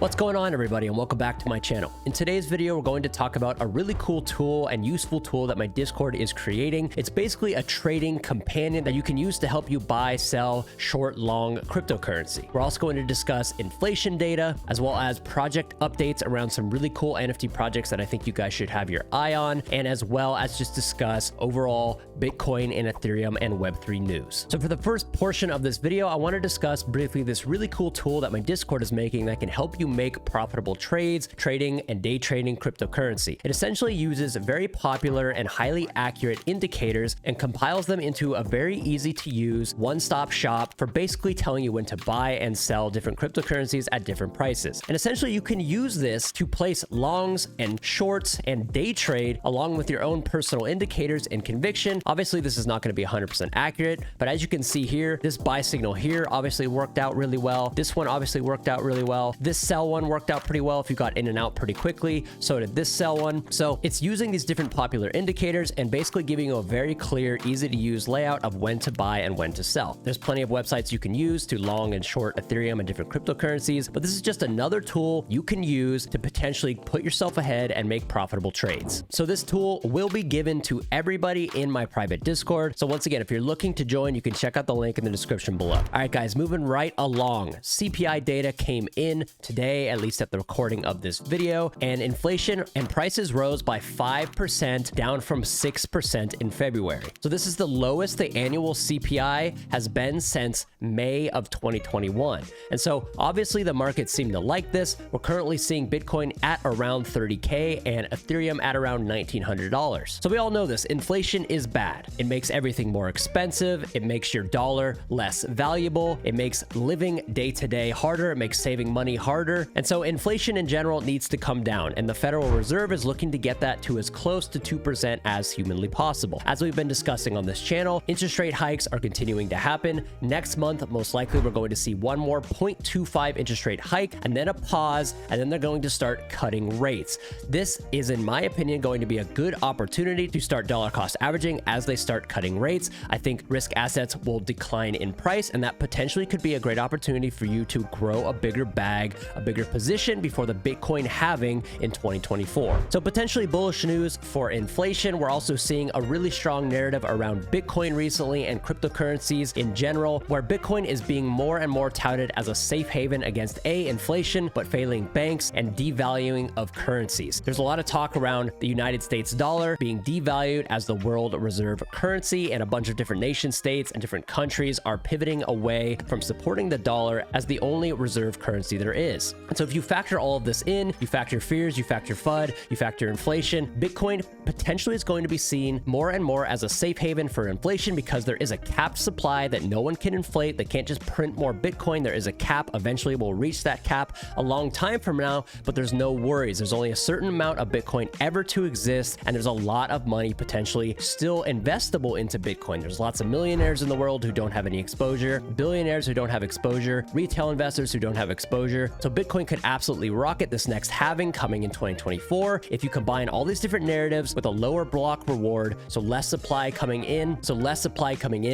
What's going on, everybody, and welcome back to my channel. In today's video, we're going to talk about a really cool tool and useful tool that my Discord is creating. It's basically a trading companion that you can use to help you buy, sell, short, long cryptocurrency. We're also going to discuss inflation data, as well as project updates around some really cool NFT projects that I think you guys should have your eye on, and as well as just discuss overall Bitcoin and Ethereum and Web3 news. So for the first portion of this video, I want to discuss briefly this really cool tool that my Discord is making that can help you make profitable trades, trading, and day trading cryptocurrency. It essentially uses very popular and highly accurate indicators and compiles them into a very easy to use one-stop shop for basically telling you when to buy and sell different cryptocurrencies at different prices. And essentially you can use this to place longs and shorts and day trade along with your own personal indicators and conviction. Obviously this is not going to be 100% accurate, but as you can see here, this buy signal here obviously worked out really well. This one obviously worked out really well. This sell one worked out pretty well if you got in and out pretty quickly. So did this sell one. So it's using these different popular indicators and basically giving you a very clear, easy to use layout of when to buy and when to sell. There's plenty of websites you can use to long and short Ethereum and different cryptocurrencies, but this is just another tool you can use to potentially put yourself ahead and make profitable trades. So this tool will be given to everybody in my private Discord. So once again, if you're looking to join, you can check out the link in the description below. All right, guys, moving right along. CPI data came in today, at least at the recording of this video, and inflation and prices rose by 5%, down from 6% in February. So this is the lowest the annual CPI has been since May of 2021. And so obviously the market seemed to like this. We're currently seeing Bitcoin at around 30K and Ethereum at around $1,900. So we all know this. Inflation is bad. It makes everything more expensive. It makes your dollar less valuable. It makes living day to day harder. It makes saving money harder. And so inflation in general needs to come down, and the Federal Reserve is looking to get that to as close to 2% as humanly possible. As we've been discussing on this channel, interest rate hikes are continuing to happen. Next month, most likely we're going to see one more 0.25 interest rate hike and then a pause, and then they're going to start cutting rates. This is, in my opinion, going to be a good opportunity to start dollar cost averaging as they start cutting rates. I think risk assets will decline in price, and that potentially could be a great opportunity for you to grow a bigger bag, a bigger position before the Bitcoin halving in 2024. So potentially bullish news for inflation. We're also seeing a really strong narrative around Bitcoin recently and cryptocurrencies in general, where Bitcoin is being more and more touted as a safe haven against inflation, but failing banks and devaluing of currencies. There's a lot of talk around the United States dollar being devalued as the world reserve currency, and a bunch of different nation states and different countries are pivoting away from supporting the dollar as the only reserve currency there is. And so if you factor all of this in, you factor fears, you factor FUD, you factor inflation, Bitcoin potentially is going to be seen more and more as a safe haven for inflation because there is a capped supply that no one can inflate. They can't just print more Bitcoin. There is a cap. Eventually we'll reach that cap a long time from now, but there's no worries. There's only a certain amount of Bitcoin ever to exist, and there's a lot of money potentially still investable into Bitcoin. There's lots of millionaires in the world who don't have any exposure, billionaires who don't have exposure, retail investors who don't have exposure. So Bitcoin could absolutely rocket this next halving coming in 2024 if you combine all these different narratives with a lower block reward, so less supply coming in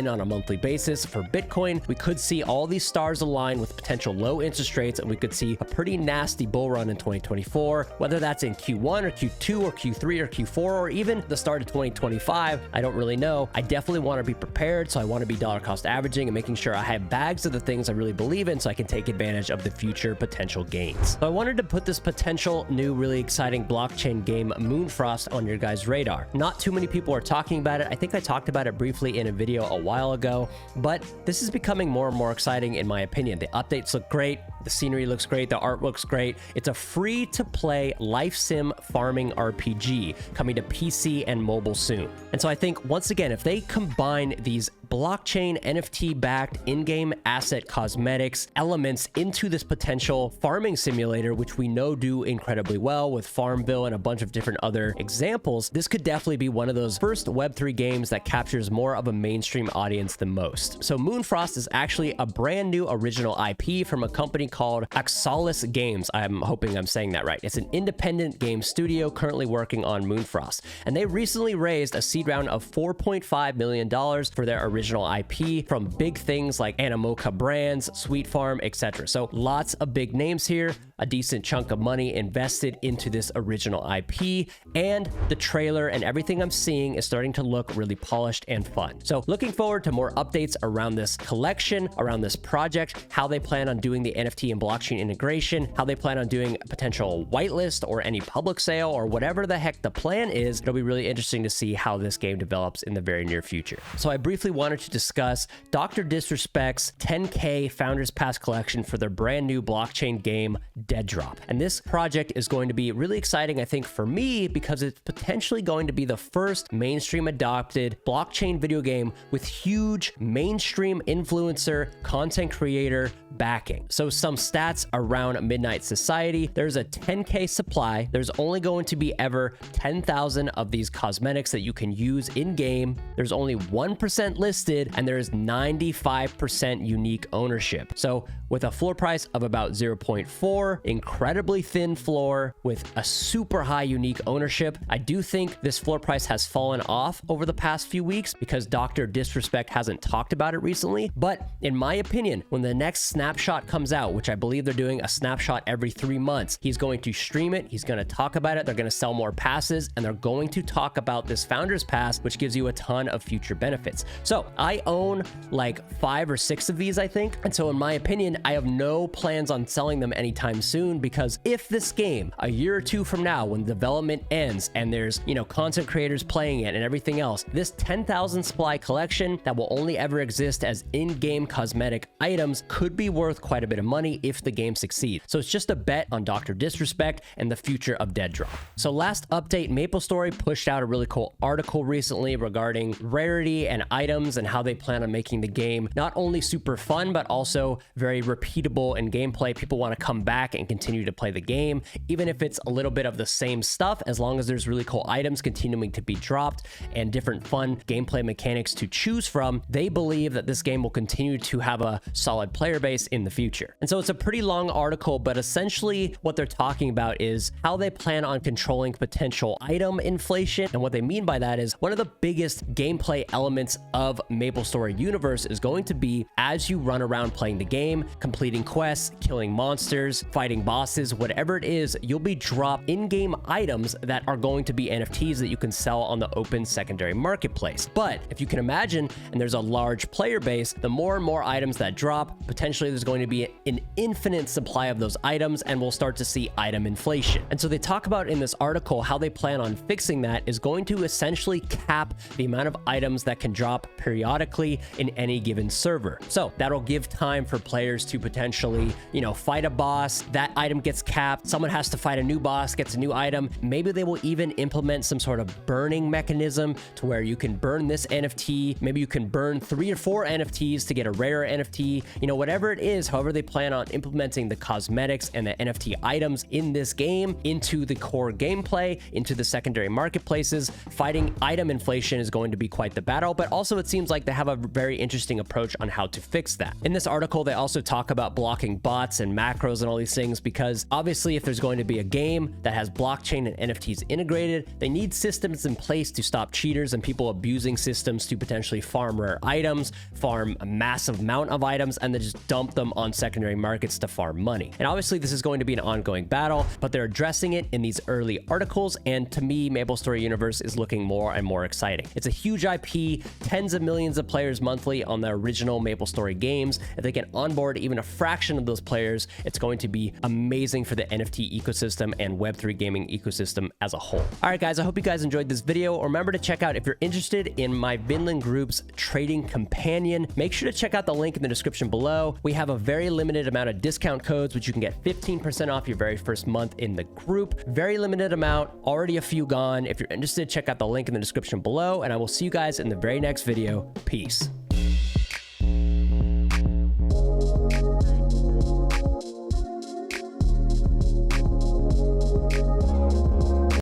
on a monthly basis for Bitcoin. We could see all these stars align with potential low interest rates, and we could see a pretty nasty bull run in 2024, whether that's in Q1 or Q2 or Q3 or Q4 or even the start of 2025. I don't really know. I definitely want to be prepared, so I want to be dollar cost averaging and making sure I have bags of the things I really believe in so I can take advantage of the future potential gains. So I wanted to put this potential new really exciting blockchain game Moonfrost on your guys' radar. Not too many people are talking about it. I think I talked about it briefly in a video a while ago, but this is becoming more and more exciting in my opinion. The updates look great. The scenery looks great. The art looks great. It's a free-to-play life sim farming RPG coming to PC and mobile soon. And so I think, once again, if they combine these blockchain NFT-backed in-game asset cosmetics elements into this potential farming simulator, which we know do incredibly well with Farmville and a bunch of different other examples, this could definitely be one of those first Web3 games that captures more of a mainstream audience than most. So Moonfrost is actually a brand new original IP from a company called Oxalis Games. I'm hoping I'm saying that right. It's an independent game studio currently working on Moonfrost, and they recently raised a seed round of $4.5 million for their original IP from big things like Animoca Brands, Sweet Farm, etc. So lots of big names here. a decent chunk of money invested into this original IP, and the trailer and everything I'm seeing is starting to look really polished and fun. So looking forward to more updates around this collection, around this project, how they plan on doing the NFT and blockchain integration, how they plan on doing a potential whitelist or any public sale or whatever the heck the plan is. It'll be really interesting to see how this game develops in the very near future. So I briefly wanted to discuss Dr. Disrespect's 10K Founders Pass collection for their brand new blockchain game, Dead Drop. And this project is going to be really exciting, I think, for me, because it's potentially going to be the first mainstream adopted blockchain video game with huge mainstream influencer content creator backing. So some stats around Midnight Society: there's a 10K supply. There's only going to be ever 10,000 of these cosmetics that you can use in game. There's only 1% listed, and there is 95% unique ownership. So with a floor price of about 0.4, incredibly thin floor with a super high unique ownership, I do think this floor price has fallen off over the past few weeks because Dr. Disrespect hasn't talked about it recently. But in my opinion, when the next snapshot comes out, which I believe they're doing a snapshot every 3 months, he's going to stream it, he's going to talk about it, they're going to sell more passes, and they're going to talk about this Founders Pass, which gives you a ton of future benefits. So I own like 5 or 6 of these, I think. And so in my opinion, I have no plans on selling them anytime soon, because if this game a year or 2 from now, when development ends and there's, you know, content creators playing it and everything else, this 10,000 supply collection that will only ever exist as in-game cosmetic items could be worth quite a bit of money if the game succeeds. So it's just a bet on Dr. Disrespect and the future of Dead Drop. So last update, MapleStory pushed out a really cool article recently regarding rarity and items and how they plan on making the game not only super fun, but also very repeatable in gameplay. People want to come back and continue to play the game, even if it's a little bit of the same stuff, as long as there's really cool items continuing to be dropped and different fun gameplay mechanics to choose from. They believe that this game will continue to have a solid player base in the future. And so it's a pretty long article, but essentially what they're talking about is how they plan on controlling potential item inflation. And what they mean by that is one of the biggest gameplay elements of MapleStory universe is going to be, as you run around playing the game, completing quests, killing monsters, fighting bosses, whatever it is, you'll be dropped in-game items that are going to be NFTs that you can sell on the open secondary marketplace. But if you can imagine, and there's a large player base, the more and more items that drop, potentially there's going to be an infinite supply of those items, and we'll start to see item inflation. And so they talk about in this article how they plan on fixing that is going to essentially cap the amount of items that can drop periodically in any given server. So that'll give time for players to potentially, you know, fight a boss. That item gets capped. Someone has to fight a new boss, gets a new item. Maybe they will even implement some sort of burning mechanism to where you can burn this NFT. Maybe you can burn 3 or 4 NFTs to get a rare NFT. You know, whatever it is, however they plan on implementing the cosmetics and the NFT items in this game into the core gameplay, into the secondary marketplaces. Fighting item inflation is going to be quite the battle, but also it seems like they have a very interesting approach on how to fix that. In this article, they also talk about blocking bots and macros and all these things, because obviously if there's going to be a game that has blockchain and NFTs integrated, they need systems in place to stop cheaters and people abusing systems to potentially farm rare items, farm a massive amount of items, and then just dump them on secondary markets to farm money. And obviously this is going to be an ongoing battle, but they're addressing it in these early articles, and to me, MapleStory Universe is looking more and more exciting. It's a huge IP, tens of millions of players monthly on the original MapleStory games. If they can onboard even a fraction of those players, it's going to be amazing for the NFT ecosystem and Web3 gaming ecosystem as a whole. All right, guys, I hope you guys enjoyed this video. Remember to check out, if you're interested in my Vinland Group's trading companion, make sure to check out the link in the description below. We have a very limited amount of discount codes, which you can get 15% off your very first month in the group. Very limited amount, already a few gone. If you're interested, check out the link in the description below, and I will see you guys in the very next video. Peace.